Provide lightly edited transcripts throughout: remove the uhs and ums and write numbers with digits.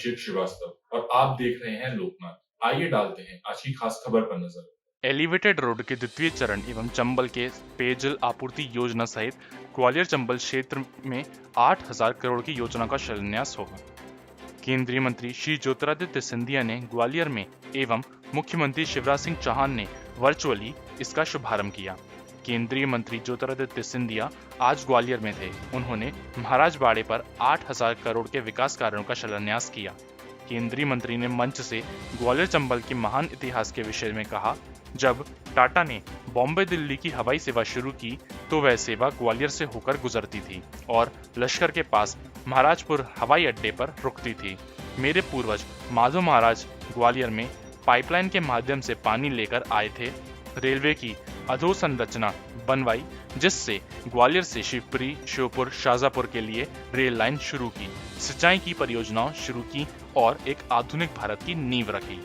अभिषेक श्रीवास्तव और आप देख रहे हैं लोकनाथ। आइए डालते हैं आज की खास खबर पर नजर। एलिवेटेड रोड के द्वितीय चरण एवं चंबल के पेयजल आपूर्ति योजना सहित ग्वालियर चंबल क्षेत्र में 8,000 करोड़ की योजना का शिलान्यास होगा। केंद्रीय मंत्री श्री ज्योतिरादित्य सिंधिया ने ग्वालियर में एवं मुख्यमंत्री शिवराज सिंह चौहान ने वर्चुअली इसका शुभारंभ किया। केंद्रीय मंत्री ज्योतिरादित्य सिंधिया आज ग्वालियर में थे। उन्होंने महाराज बाड़े पर 8,000 करोड़ के विकास कार्यों का शिलान्यास किया। केंद्रीय मंत्री ने मंच से ग्वालियर चंबल के महान इतिहास के विषय में कहा। जब टाटा ने बॉम्बे दिल्ली की हवाई सेवा शुरू की तो वह सेवा ग्वालियर से होकर गुजरती थी और लश्कर के पास महाराजपुर हवाई अड्डे पर रुकती थी। मेरे पूर्वज माधव महाराज ग्वालियर में पाइपलाइन के माध्यम से पानी लेकर आए थे। रेलवे की अधोसंरचना बनवाई जिससे ग्वालियर से शिवपुरी, श्योपुर, शाहजहांपुर के लिए रेल लाइन शुरू की, सिंचाई की परियोजनाएं शुरू की और एक आधुनिक भारत की नींव रखी।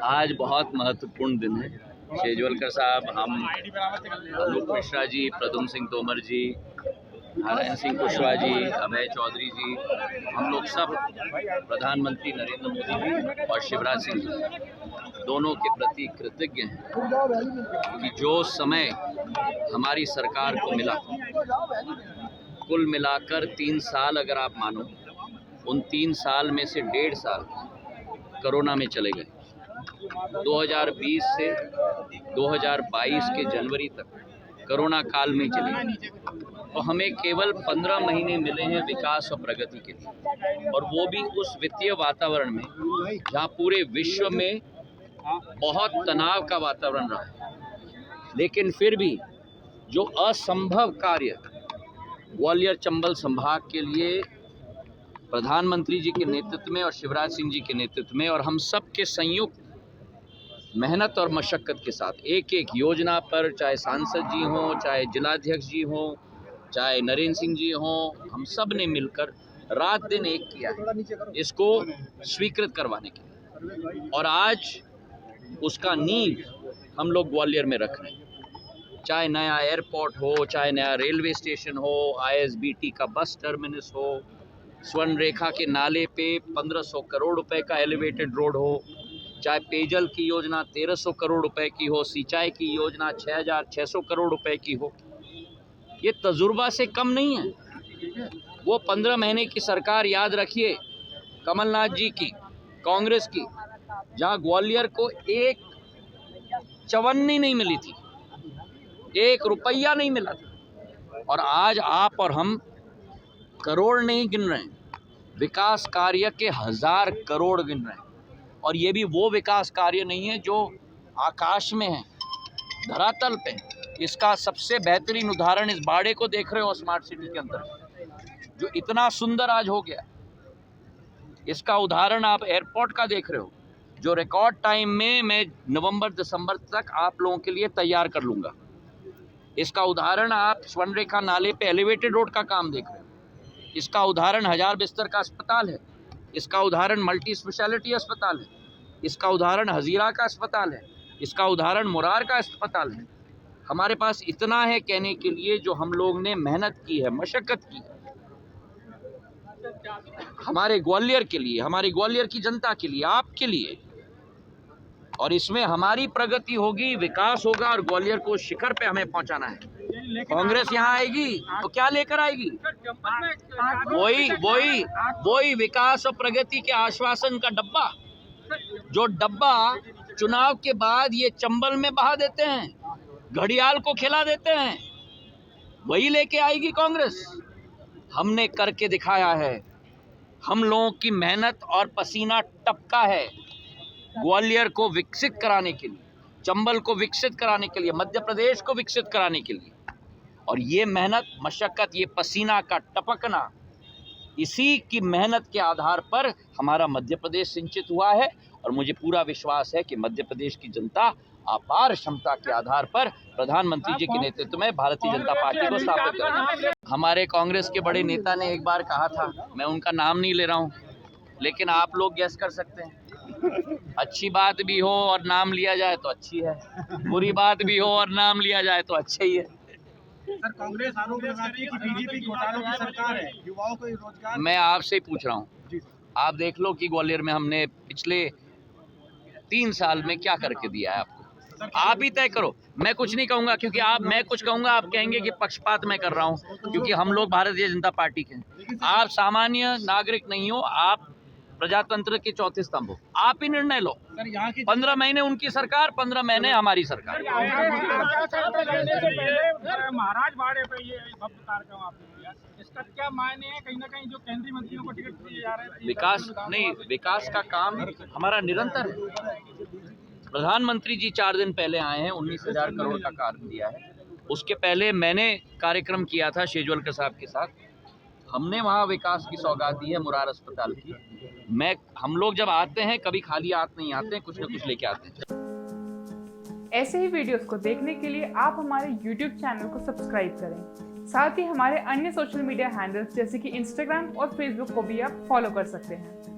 आज बहुत महत्वपूर्ण दिन है। शेजवलकर साहब, हम अनूप मिश्रा जी, प्रद्युम्न सिंह तोमर जी, नारायण सिंह कुशवाहा जी, अभय चौधरी जी, हम लोग सब प्रधानमंत्री नरेंद्र मोदी जी और शिवराज सिंह जी दोनों के प्रति कृतज्ञ हैं कि जो समय हमारी सरकार को मिला, कुल मिलाकर 3 साल अगर आप मानो, उन 3 साल में से 1.5 साल कोरोना में चले गए। 2020 से 2022 के जनवरी तक कोरोना काल में चले गए, तो हमें केवल 15 महीने मिले हैं विकास और प्रगति के लिए, और वो भी उस वित्तीय वातावरण में जहाँ पूरे विश्व में बहुत तनाव का वातावरण रहा है। लेकिन फिर भी जो असंभव कार्य ग्वालियर चंबल संभाग के लिए प्रधानमंत्री जी के नेतृत्व में और शिवराज सिंह जी के नेतृत्व में और हम सब के संयुक्त मेहनत और मशक्कत के साथ एक एक योजना पर, चाहे सांसद जी हों, चाहे जिलाध्यक्ष जी हों, चाहे नरेंद्र सिंह जी हों, हम सब ने मिलकर रात दिन एक किया है इसको स्वीकृत करवाने के लिए। और आज उसका नींव हम लोग ग्वालियर में रख रहे हैं। चाहे नया एयरपोर्ट हो, चाहे नया रेलवे स्टेशन हो, ISBT का बस टर्मिनस हो, स्वर्ण रेखा के नाले पे 1500 करोड़ रुपए का एलिवेटेड रोड हो, चाहे पेयजल की योजना 1300 करोड़ रुपए की हो, सिंचाई की योजना 6,600 करोड़ रुपए की हो, ये तजुर्बा से कम नहीं है। वो 15 महीने की सरकार, याद रखिए, कमलनाथ जी की, कांग्रेस की, जहां ग्वालियर को एक चवन्नी नहीं मिली थी, 1 रुपया नहीं मिला था, और आज आप और हम करोड़ नहीं गिन रहे हैं, विकास कार्य के 1000 करोड़ गिन रहे हैं। और ये भी वो विकास कार्य नहीं है जो आकाश में है, धरातल पे। इसका सबसे बेहतरीन उदाहरण इस बाड़े को देख रहे हो, स्मार्ट सिटी के अंदर जो इतना सुंदर आज हो गया। इसका उदाहरण आप एयरपोर्ट का देख रहे हो, जो रिकॉर्ड टाइम में मैं नवंबर-दिसंबर तक आप लोगों के लिए तैयार कर लूँगा। इसका उदाहरण आप स्वर्ण रेखा नाले पे एलिवेटेड रोड का काम देख रहे हो। इसका उदाहरण 1000 बिस्तर का अस्पताल है। इसका उदाहरण मल्टी स्पेशलिटी अस्पताल है। इसका उदाहरण हजीरा का अस्पताल है। इसका उदाहरण मुरार का अस्पताल है। हमारे पास इतना है कहने के लिए जो हम लोग ने मेहनत की है, मशक्कत की है, हमारे ग्वालियर के लिए, हमारी ग्वालियर की जनता के लिए, आपके लिए। और इसमें हमारी प्रगति होगी, विकास होगा, और ग्वालियर को शिखर पे हमें पहुंचाना है। कांग्रेस यहाँ आएगी तो क्या लेकर आएगी? वही विकास और प्रगति के आश्वासन का डब्बा, जो डब्बा चुनाव के बाद ये चंबल में बहा देते हैं, घड़ियाल को खिला देते हैं, वही लेके आएगी कांग्रेस। हमने करके दिखाया है। हम लोगों की मेहनत और पसीना टपका है ग्वालियर को विकसित कराने के लिए, चंबल को विकसित कराने के लिए, मध्य प्रदेश को विकसित कराने के लिए। और ये मेहनत, मशक्कत, ये पसीना का टपकना, इसी की मेहनत के आधार पर हमारा मध्य प्रदेश सिंचित हुआ है। और मुझे पूरा विश्वास है कि मध्य प्रदेश की जनता अपार क्षमता के आधार पर प्रधानमंत्री जी के नेतृत्व में भारतीय जनता पार्टी को स्थापित करेंगे। हमारे कांग्रेस के बड़े नेता ने एक बार कहा था, मैं उनका नाम नहीं ले रहा हूँ, लेकिन आप लोग गैस कर सकते हैं। अच्छी बात भी हो और नाम लिया जाए तो अच्छी है, बुरी बात भी हो और नाम लिया जाए तो अच्छा ही है। सर, कांग्रेस आरोप लगाती है कि बीजेपी घोटालों की सरकार है, युवाओं को रोजगार। मैं आपसे ही पूछ रहा हूँ, आप देख लो कि ग्वालियर में हमने पिछले 3 साल में क्या करके दिया है आपको। आप ही तय करो, मैं कुछ नहीं कहूंगा, क्योंकि मैं कुछ कहूंगा आप कहेंगे कि पक्षपात मैं कर रहा हूं, क्योंकि हम लोग भारतीय जनता पार्टी के हैं। आप सामान्य नागरिक नहीं हो, आप प्रजातंत्र के चौथे स्तंभ हो, आप ही निर्णय लो। सर, यहाँ की 15 महीने उनकी सरकार, 15 महीने हमारी सरकार। महाराज बाड़े पे ये भव्य कार्यक्रम आपने किया, इसका क्या मायने है? कहीं ना कहीं जो केंद्रीय मंत्रियों को टिकट दिए जा रहे हैं, विकास नहीं, विकास का काम हमारा निरंतर है। प्रधानमंत्री जी 4 दिन पहले आए हैं, 19,000 करोड़ का कार्य दिया है। उसके पहले मैंने कार्यक्रम किया था शेजवलकर साहब के साथ, हमने वहाँ विकास की सौगात दी है मुरार अस्पताल की। हम लोग जब आते हैं कभी खाली हाथ नहीं आते हैं, कुछ न कुछ लेके आते हैं। ऐसे ही वीडियोस को देखने के लिए आप हमारे YouTube चैनल को सब्सक्राइब करें। साथ ही हमारे अन्य सोशल मीडिया हैंडल्स जैसे कि Instagram और Facebook को भी आप फॉलो कर सकते हैं।